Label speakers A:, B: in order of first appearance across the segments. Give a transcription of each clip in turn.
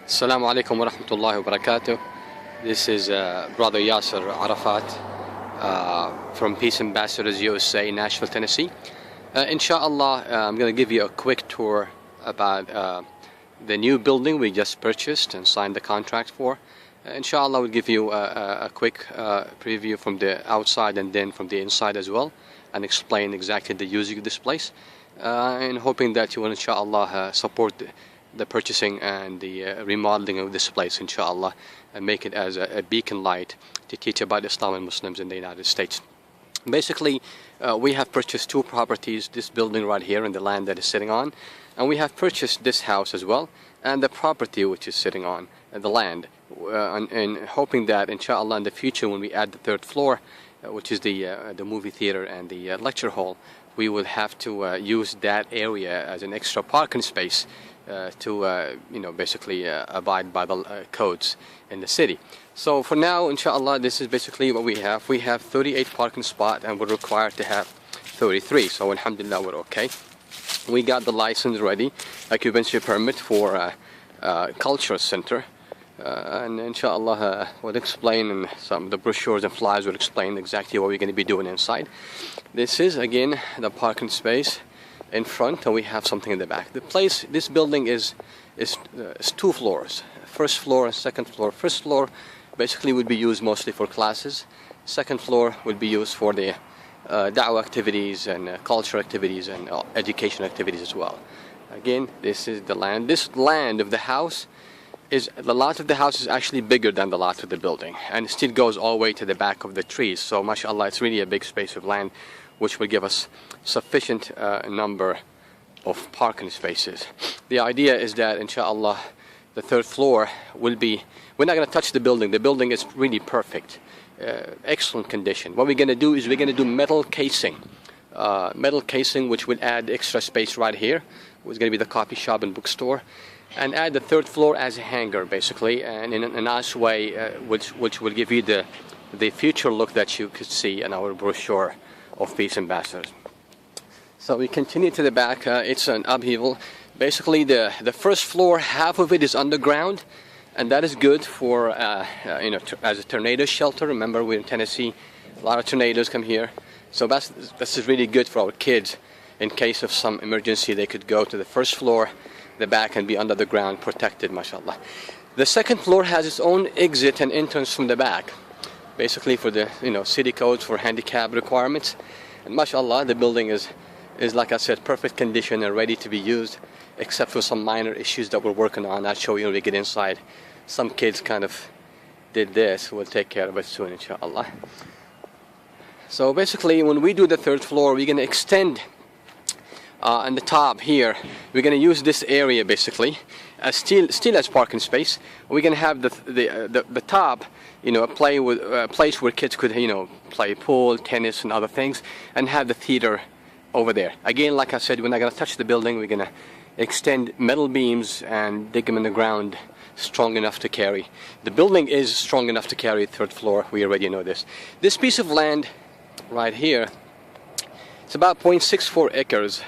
A: Assalamu alaikum wa rahmatullahi wa barakatuh. This is Brother Yasser Arafat from Peace Ambassadors USA, Nashville, Tennessee. Inshallah, I'm going to give you a quick tour about the new building we just purchased and signed the contract for. Inshallah, we'll give you a quick preview from the outside and then from the inside as well, and explain exactly the use of this place. And hoping that you will, inshallah, support the purchasing and the remodeling of this place, inshallah, and make it as a beacon light to teach about Islam and Muslims in the United States. Basically, we have purchased two properties, this building right here and the land that is sitting on, and we have purchased this house as well and the property which is sitting on the land, and hoping that, inshallah, in the future when we add the third floor, which is the movie theater and the lecture hall, we will have to use that area as an extra parking space to basically abide by the codes in the city. So for now, inshallah, this is basically what we have. We have 38 parking spots and we're required to have 33. So alhamdulillah, we're okay. We got the license ready, occupancy permit for culture center. And inshallah, we'll explain, and some of the brochures and flyers will explain exactly what we're going to be doing inside. This is again the parking space in front, and we have something in the back. This building is two floors, first floor and second floor. First floor basically would be used mostly for classes. Second floor would be used for the da'wah activities and culture activities and education activities as well. Again, this is the land. This land of the house the lot of the house is actually bigger than the lot of the building, and it still goes all the way to the back of the trees. So mashallah, it's really a big space of land which will give us sufficient number of parking spaces. The idea is that inshallah the third floor will be, we're not going to touch the building. The building is really perfect, excellent condition. What we're going to do is we're going to do metal casing which will add extra space right here. It's going to be the coffee shop and bookstore, and add the third floor as a hangar basically, and in a nice way which will give you the future look that you could see in our brochure of Peace Ambassadors. So we continue to the back. It's an upheaval. Basically the first floor, half of it is underground, and that is good for as a tornado shelter. Remember, we're in Tennessee, a lot of tornadoes come here, so this is really good for our kids. In case of some emergency, they could go to the first floor, the back, and be under the ground protected, mashallah. The second floor has its own exit and entrance from the back, basically for the city codes for handicap requirements. And mashallah, the building is like I said, perfect condition and ready to be used, except for some minor issues that we're working on. I'll show you when we get inside. Some kids kind of did this. We'll take care of it soon, inshallah. So basically, when we do the third floor, we're going to extend on the top here. We're going to use this area basically as still as parking space. We're going to have the top, a place where kids could play pool, tennis, and other things, and have the theater over there. Again, like I said, we're not going to touch the building. We're going to extend metal beams and dig them in the ground strong enough to carry. The building is strong enough to carry the third floor. We already know this. This piece of land right here, it's about 0.64 acres.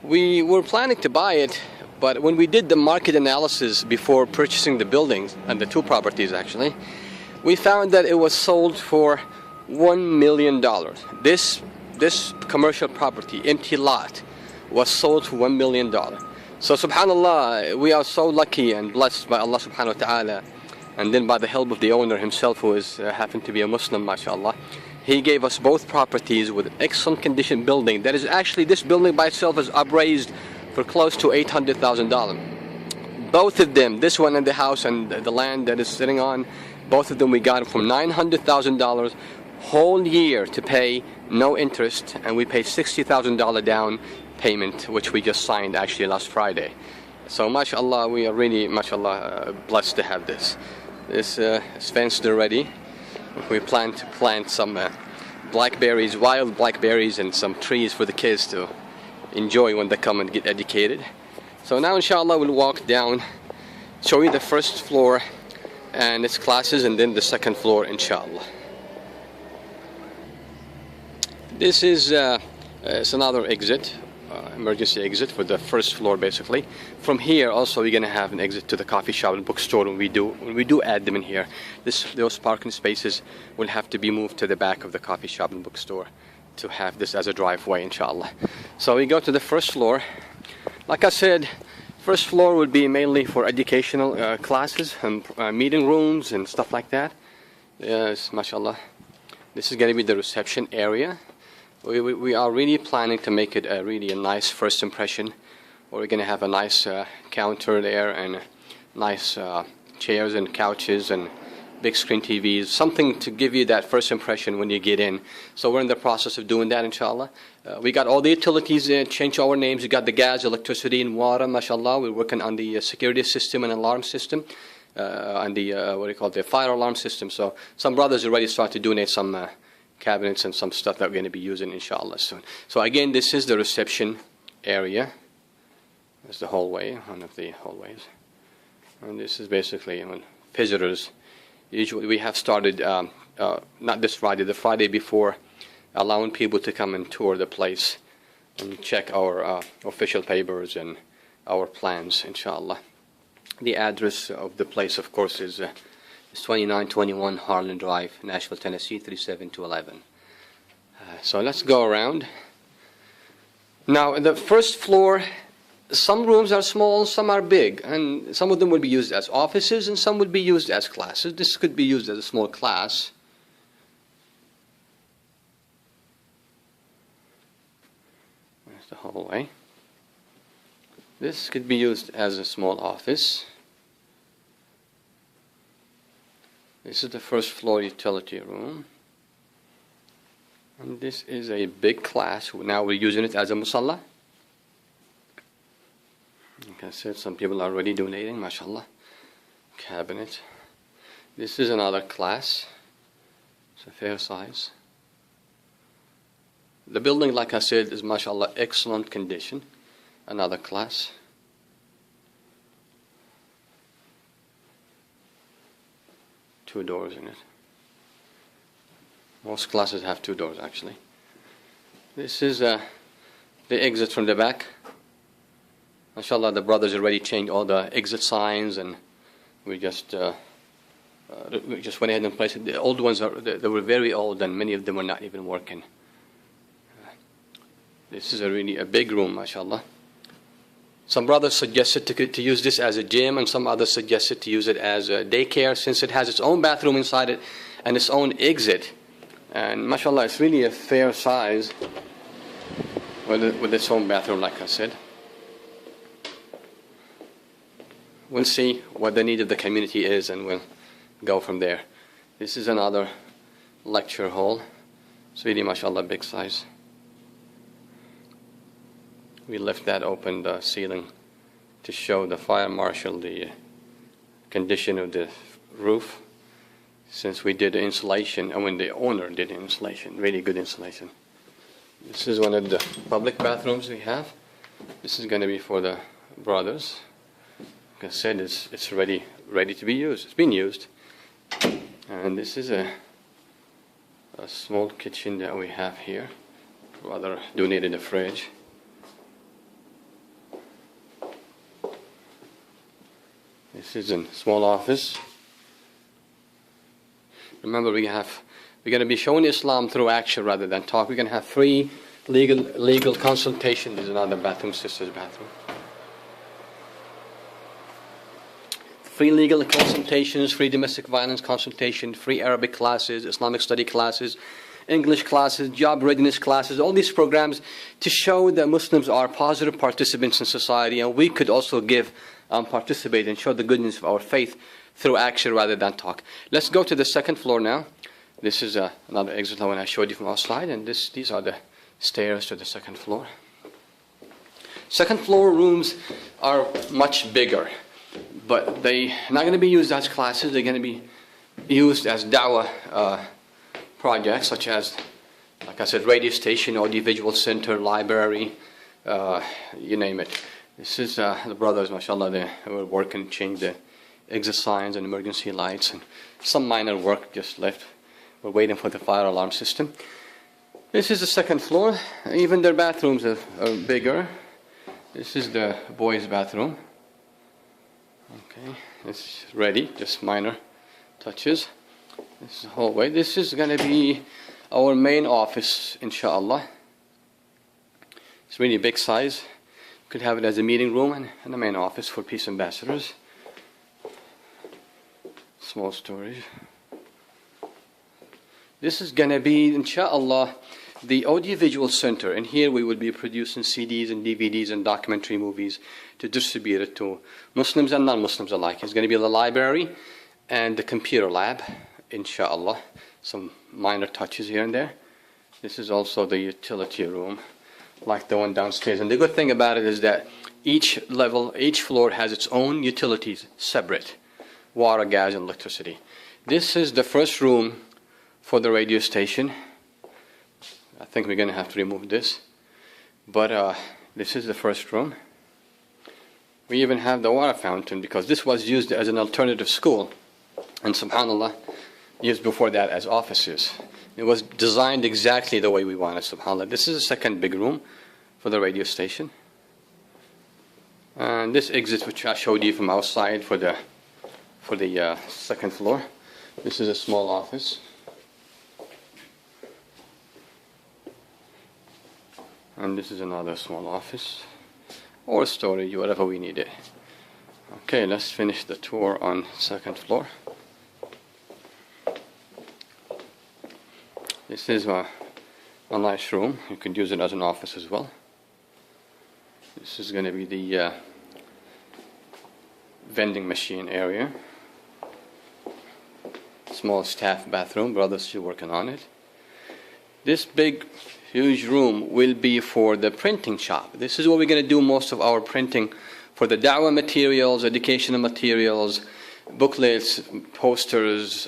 A: We were planning to buy it, but when we did the market analysis before purchasing the buildings, and the two properties actually, we found that it was sold for $1 million. This commercial property, empty lot, was sold for $1 million. So subhanallah, we are so lucky and blessed by Allah subhanahu wa ta'ala, and then by the help of the owner himself, who is happened to be a Muslim, mashallah. He gave us both properties with excellent condition building. That is actually, this building by itself is appraised for close to $800,000. Both of them, this one and the house and the land that is sitting on, both of them we got from $900,000 whole year to pay no interest, and we paid $60,000 down payment, which we just signed actually last Friday. So mashallah, we are really mashallah blessed to have this. This is fenced already. We plan to plant some blackberries, wild blackberries, and some trees for the kids to enjoy when they come and get educated. So now inshallah we'll walk down, show you the first floor and its classes, and then the second floor inshallah. This is it's another exit. emergency exit for the first floor basically. From here also we're going to have an exit to the coffee shop and bookstore when we do add them in here. Those parking spaces will have to be moved to the back of the coffee shop and bookstore to have this as a driveway, inshallah. So we go to the first floor. Like I said, first floor would be mainly for educational classes and meeting rooms and stuff like that. Yes, mashallah. This is going to be the reception area. We are really planning to make it a really nice first impression. We're going to have a nice counter there and nice chairs and couches and big screen TVs, something to give you that first impression when you get in. So we're in the process of doing that, inshallah. We got all the utilities changed our names. We got the gas, electricity, and water, mashallah. We're working on the security system and alarm system, and the the fire alarm system. So some brothers already started to donate some cabinets and some stuff that we're going to be using, inshallah, soon. So again, this is the reception area. There's the hallway, one of the hallways, and this is basically when visitors. Usually we have started, not this Friday, the Friday before, allowing people to come and tour the place and check our official papers and our plans, inshallah. The address of the place, of course, is 2921 Harlan Drive, Nashville, Tennessee, 37211. So let's go around. Now, the first floor, some rooms are small, some are big, and some of them will be used as offices and some would be used as classes. This could be used as a small class. There's the hallway. This could be used as a small office. This is the first floor utility room. And this is a big class. Now we're using it as a musalla. Like I said, some people are already donating, mashallah. Cabinet. This is another class. It's a fair size. The building, like I said, is mashallah excellent condition. Another class. Two doors in it. Most classes have two doors actually. This is the exit from the back. MashaAllah, the brothers already changed all the exit signs, and we just went ahead and placed it. The old ones they were very old, and many of them were not even working. This is really a big room, MashaAllah. Some brothers suggested to use this as a gym, and some others suggested to use it as a daycare, since it has its own bathroom inside it and its own exit. And MashaAllah, it's really a fair size with its own bathroom, like I said. We'll see what the need of the community is, and we'll go from there. This is another lecture hall. It's really, mashallah, big size. We left that open, the ceiling, to show the fire marshal the condition of the roof, since we did the insulation, and when the owner did the insulation, really good insulation. This is one of the public bathrooms we have. This is going to be for the brothers. Like I said, it's ready to be used. It's been used. And this is a small kitchen that we have here. Brother donated a fridge. This is a small office. Remember, we're going to be showing Islam through action rather than talk. We're going to have free legal consultation. There's another bathroom, sister's bathroom. Free legal consultations, free domestic violence consultation, free Arabic classes, Islamic study classes, English classes, job readiness classes, all these programs to show that Muslims are positive participants in society, and we could also participate and show the goodness of our faith through action rather than talk. Let's go to the second floor now. This is another exit when I showed you from outside, and these are the stairs to the second floor. Second floor rooms are much bigger, but they're not going to be used as classes. They're going to be used as dawah projects, such as, like I said, radio station, audiovisual center, library, you name it. This is the brothers, mashallah, they were working, changed the exit signs and emergency lights, and some minor work just left. We're waiting for the fire alarm system. This is the second floor. Even their bathrooms are bigger. This is the boys' bathroom. Okay, it's ready, just minor touches. This is the hallway. This is going to be our main office, inshallah. It's really big size. You could have it as a meeting room and a main office for peace ambassadors. Small storage. This is going to be, inshallah, the audiovisual center. And here we will be producing CDs and DVDs and documentary movies to distribute it to Muslims and non-Muslims alike. It's going to be the library and the computer lab, inshallah. Some minor touches here and there. This is also the utility room, like the one downstairs. And the good thing about it is that each level, each floor has its own utilities, separate. Water, gas, and electricity. This is the first room for the radio station. I think we're going to have to remove this. But this is the first room. We even have the water fountain because this was used as an alternative school. And subhanAllah, used before that as offices. It was designed exactly the way we wanted, subhanAllah. This is the second big room for the radio station. And this exit, which I showed you from outside for the second floor. This is a small office. And this is another small office. Or storage, whatever we need it. Okay, let's finish the tour on second floor. This is a nice room. You could use it as an office as well. This is going to be the vending machine area. Small staff bathroom. Brothers still working on it. This big, huge room will be for the printing shop. This is where we're going to do most of our printing for the da'wah materials, educational materials, booklets, posters,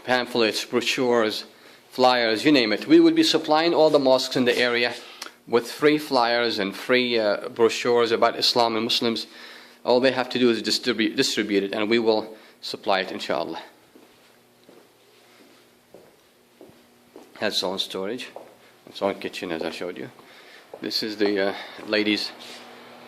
A: pamphlets, brochures, flyers, you name it. We will be supplying all the mosques in the area with free flyers and free brochures about Islam and Muslims. All they have to do is distribute it, and we will supply it, inshallah. Has its own storage, its own kitchen, as I showed you. This is the ladies'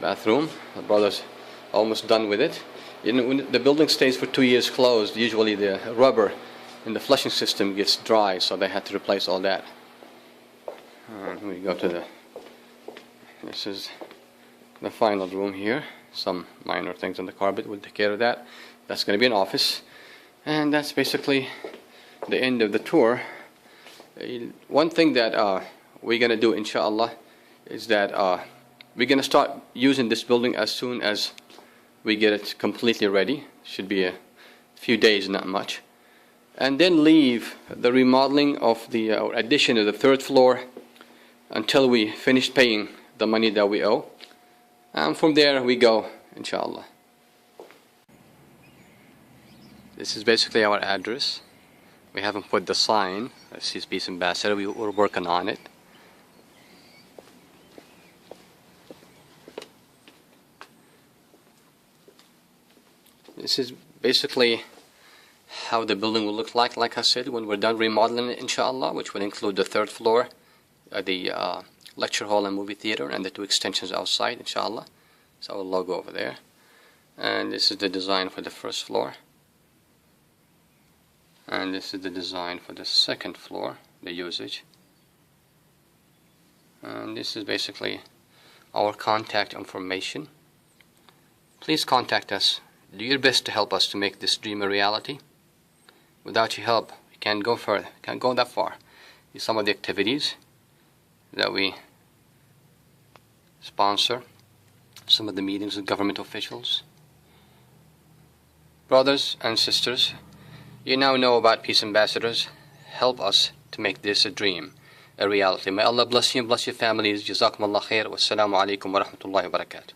A: bathroom. The brothers almost done with it. When the building stays for 2 years closed, usually the rubber in the flushing system gets dry, so they had to replace all that. We go to this is the final room here. Some minor things on the carpet, we'll take care of that. That's going to be an office. And that's basically the end of the tour. One thing that we're going to do, inshallah, is that we're going to start using this building as soon as we get it completely ready. Should be a few days, not much. And then leave the remodeling of the addition of the third floor until we finish paying the money that we owe. And from there we go, inshallah. This is basically our address. We haven't put the sign. This is Peace Ambassador. We're working on it. This is basically how the building will look like I said, when we're done remodeling it, inshallah, which will include the third floor, the lecture hall and movie theater, and the 2 extensions outside, inshallah. It's our logo over there. And this is the design for the first floor. And this is the design for the second floor, the usage. And this is basically our contact information. Please contact us. Do your best to help us to make this dream a reality. Without your help, we can't go further, can't go that far. These are some of the activities that we sponsor, some of the meetings with government officials. Brothers and sisters, you now know about Peace Ambassadors. Help us to make this a dream, a reality. May Allah bless you and bless your families. Jazakumullah khair. Wassalamu alaikum wa rahmatullahi wa barakatuh.